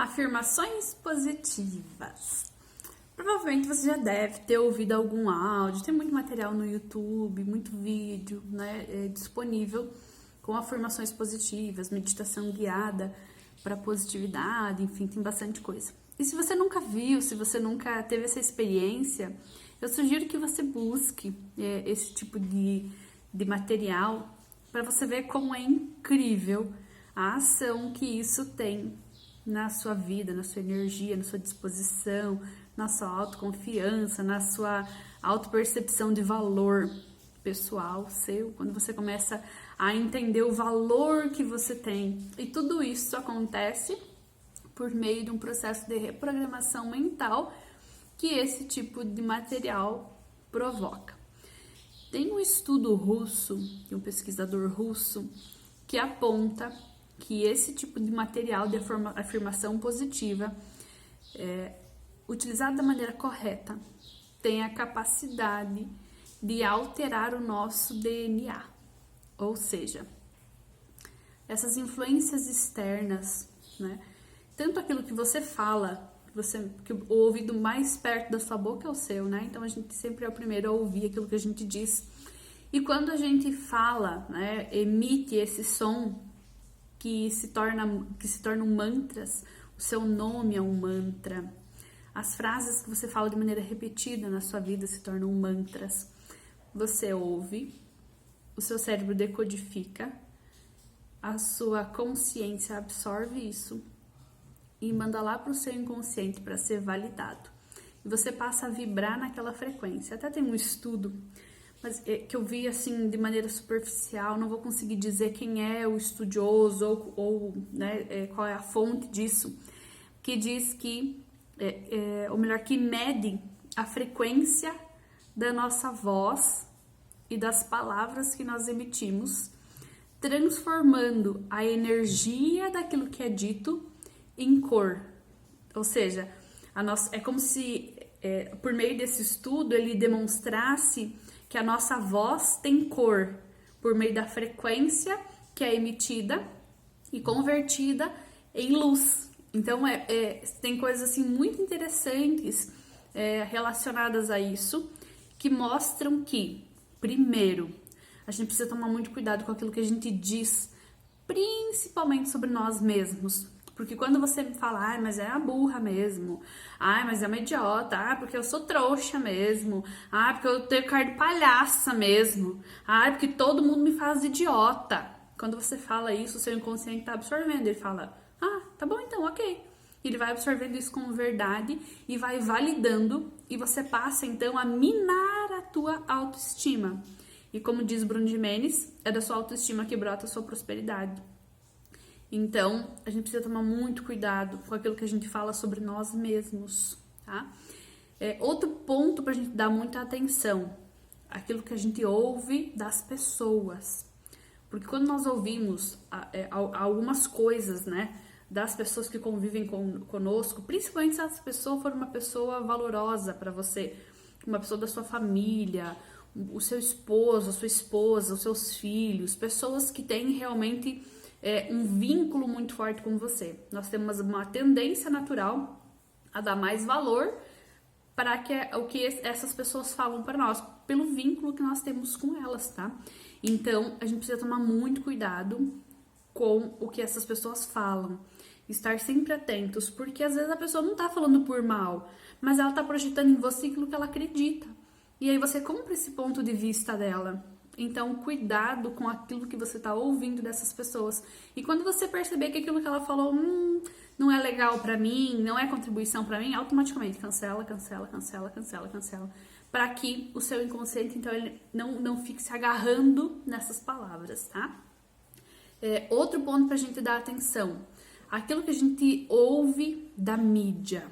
Afirmações positivas. Provavelmente você já deve ter ouvido algum áudio, tem muito material no YouTube, muito vídeo, né, disponível com afirmações positivas, meditação guiada para positividade, enfim, tem bastante coisa. E se você nunca viu, se você nunca teve essa experiência, eu sugiro que você busque esse tipo de material para você ver como é incrível a ação que isso tem na sua vida, na sua energia, na sua disposição, na sua autoconfiança, na sua autopercepção de valor pessoal seu, quando você começa a entender o valor que você tem. E tudo isso acontece por meio de um processo de reprogramação mental que esse tipo de material provoca. Tem um estudo russo, de um pesquisador russo, que aponta que esse tipo de material de afirmação positiva, utilizado da maneira correta, tem a capacidade de alterar o nosso DNA. Ou seja, essas influências externas, né? Tanto aquilo que você fala, que o ouvido mais perto da sua boca é o seu, né? Então a gente sempre é o primeiro a ouvir aquilo que a gente diz. E quando a gente fala, né, emite esse som que se tornam mantras, o seu nome é um mantra. As frases que você fala de maneira repetida na sua vida se tornam mantras. Você ouve, o seu cérebro decodifica, a sua consciência absorve isso e manda lá para o seu inconsciente para ser validado. E você passa a vibrar naquela frequência. Até tem um estudo, mas que eu vi assim de maneira superficial, não vou conseguir dizer quem é o estudioso ou né, qual é a fonte disso, que diz que, ou melhor, que mede a frequência da nossa voz e das palavras que nós emitimos, transformando a energia daquilo que é dito em cor. Ou seja, é como se, por meio desse estudo, ele demonstrasse que a nossa voz tem cor por meio da frequência que é emitida e convertida em luz. Então, tem coisas assim muito interessantes relacionadas a isso, que mostram que, primeiro, a gente precisa tomar muito cuidado com aquilo que a gente diz, principalmente sobre nós mesmos. Porque quando você me fala, mas é a burra mesmo, mas é uma idiota, porque eu sou trouxa mesmo, porque eu tenho cara de palhaça mesmo, porque todo mundo me faz idiota. Quando você fala isso, o seu inconsciente tá absorvendo, ele fala, tá bom então, ok. Ele vai absorvendo isso como verdade e vai validando, e você passa então a minar a tua autoestima. E como diz Bruno Gimenez, é da sua autoestima que brota a sua prosperidade. Então, a gente precisa tomar muito cuidado com aquilo que a gente fala sobre nós mesmos, tá? Outro ponto pra gente dar muita atenção, aquilo que a gente ouve das pessoas. Porque quando nós ouvimos algumas coisas, né, das pessoas que convivem conosco, principalmente se essa pessoa for uma pessoa valorosa para você, uma pessoa da sua família, o seu esposo, a sua esposa, os seus filhos, pessoas que têm realmente um vínculo muito forte com você. Nós temos uma tendência natural a dar mais valor para o que essas pessoas falam para nós, pelo vínculo que nós temos com elas, tá? Então, a gente precisa tomar muito cuidado com o que essas pessoas falam. Estar sempre atentos, porque às vezes a pessoa não tá falando por mal, mas ela tá projetando em você aquilo que ela acredita. E aí você compra esse ponto de vista dela. Então, cuidado com aquilo que você tá ouvindo dessas pessoas. E quando você perceber que aquilo que ela falou não é legal pra mim, não é contribuição pra mim, automaticamente cancela, para que o seu inconsciente, então, ele não fique se agarrando nessas palavras, tá? Outro ponto pra gente dar atenção, aquilo que a gente ouve da mídia.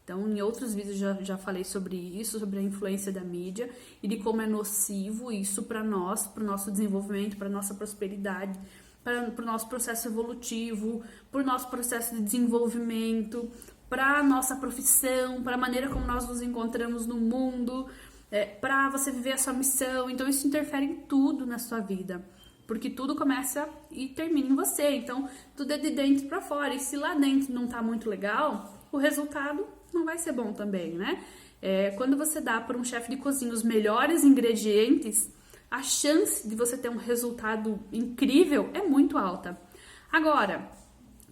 Então, em outros vídeos já falei sobre isso, sobre a influência da mídia e de como é nocivo isso para nós, para o nosso desenvolvimento, para a nossa prosperidade, para o nosso processo evolutivo, para o nosso processo de desenvolvimento, para a nossa profissão, para a maneira como nós nos encontramos no mundo, para você viver a sua missão. Então, isso interfere em tudo na sua vida. porque tudo começa e termina em você, então tudo é de dentro para fora, e se lá dentro não tá muito legal, o resultado não vai ser bom também, né? Quando você dá para um chefe de cozinha os melhores ingredientes, a chance de você ter um resultado incrível é muito alta. Agora,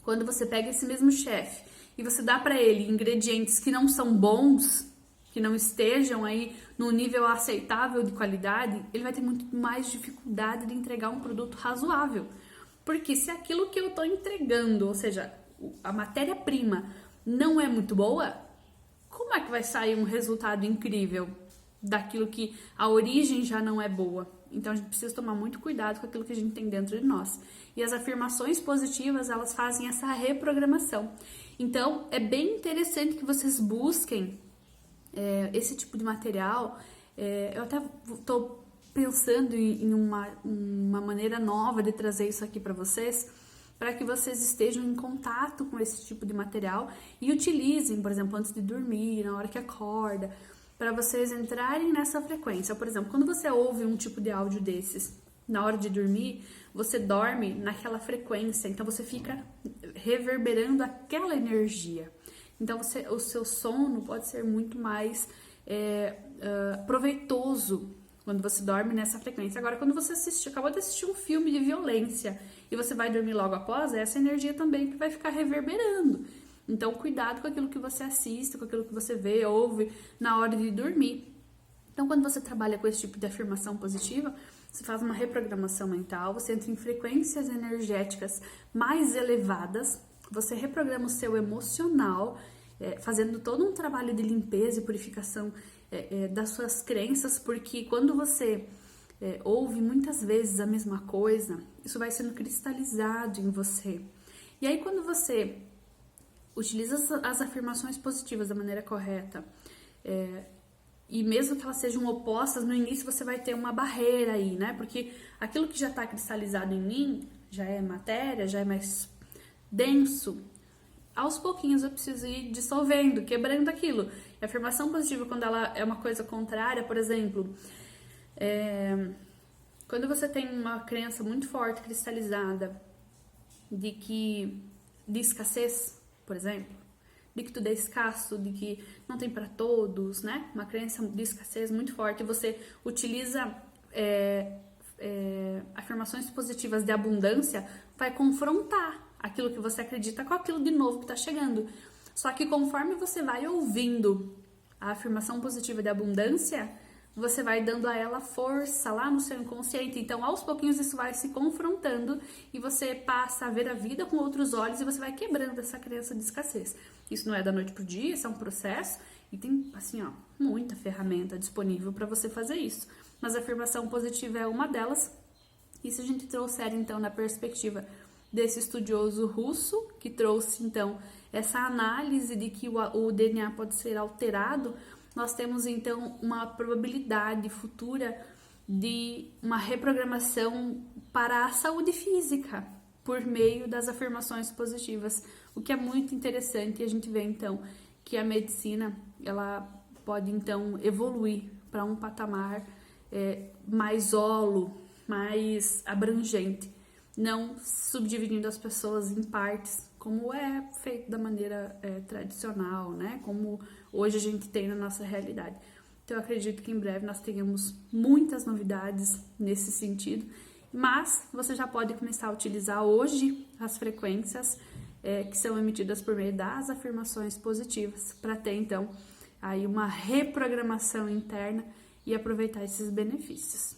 quando você pega esse mesmo chefe e você dá para ele ingredientes que não são bons, que não estejam aí no nível aceitável de qualidade, ele vai ter muito mais dificuldade de entregar um produto razoável. Porque se aquilo que eu estou entregando, ou seja, a matéria-prima, não é muito boa, como é que vai sair um resultado incrível daquilo que a origem já não é boa? Então a gente precisa tomar muito cuidado com aquilo que a gente tem dentro de nós. E as afirmações positivas, elas fazem essa reprogramação. Então é bem interessante que vocês busquem esse tipo de material. Eu até estou pensando em uma maneira nova de trazer isso aqui para vocês, para que vocês estejam em contato com esse tipo de material e utilizem, por exemplo, antes de dormir, na hora que acorda, para vocês entrarem nessa frequência. Por exemplo, quando você ouve um tipo de áudio desses na hora de dormir, você dorme naquela frequência, então você fica reverberando aquela energia. Então o seu sono pode ser muito mais proveitoso quando você dorme nessa frequência. Agora, quando você acabou de assistir um filme de violência e você vai dormir logo após, é essa energia também que vai ficar reverberando. Então, cuidado com aquilo que você assiste, com aquilo que você vê, ouve na hora de dormir. Então, quando você trabalha com esse tipo de afirmação positiva, você faz uma reprogramação mental, você entra em frequências energéticas mais elevadas, você reprograma o seu emocional, fazendo todo um trabalho de limpeza e purificação das suas crenças, porque quando você ouve muitas vezes a mesma coisa, isso vai sendo cristalizado em você. E aí, quando você utiliza as afirmações positivas da maneira correta, e mesmo que elas sejam opostas, no início você vai ter uma barreira aí, né? Porque aquilo que já está cristalizado em mim, já é matéria, já é mais denso, aos pouquinhos eu preciso ir dissolvendo, quebrando aquilo. E a afirmação positiva, quando ela é uma coisa contrária, por exemplo, quando você tem uma crença muito forte, cristalizada, de escassez, por exemplo, de que tudo é escasso, de que não tem para todos, né? Uma crença de escassez muito forte, e você utiliza afirmações positivas de abundância, vai confrontar aquilo que você acredita com aquilo de novo que está chegando. Só que conforme você vai ouvindo a afirmação positiva de abundância, você vai dando a ela força lá no seu inconsciente. Então, aos pouquinhos, isso vai se confrontando e você passa a ver a vida com outros olhos e você vai quebrando essa crença de escassez. Isso não é da noite pro dia, isso é um processo e tem, assim, ó, muita ferramenta disponível para você fazer isso. Mas a afirmação positiva é uma delas. E se a gente trouxer, então, na perspectiva desse estudioso russo, que trouxe, então, essa análise de que o DNA pode ser alterado, nós temos, então, uma probabilidade futura de uma reprogramação para a saúde física por meio das afirmações positivas, o que é muito interessante. E a gente vê, então, que a medicina, ela pode, então, evoluir para um patamar mais mais abrangente, não subdividindo as pessoas em partes, como é feito da maneira tradicional, né? Como hoje a gente tem na nossa realidade. Então, eu acredito que em breve nós tenhamos muitas novidades nesse sentido, mas você já pode começar a utilizar hoje as frequências que são emitidas por meio das afirmações positivas, para ter, então, aí uma reprogramação interna e aproveitar esses benefícios.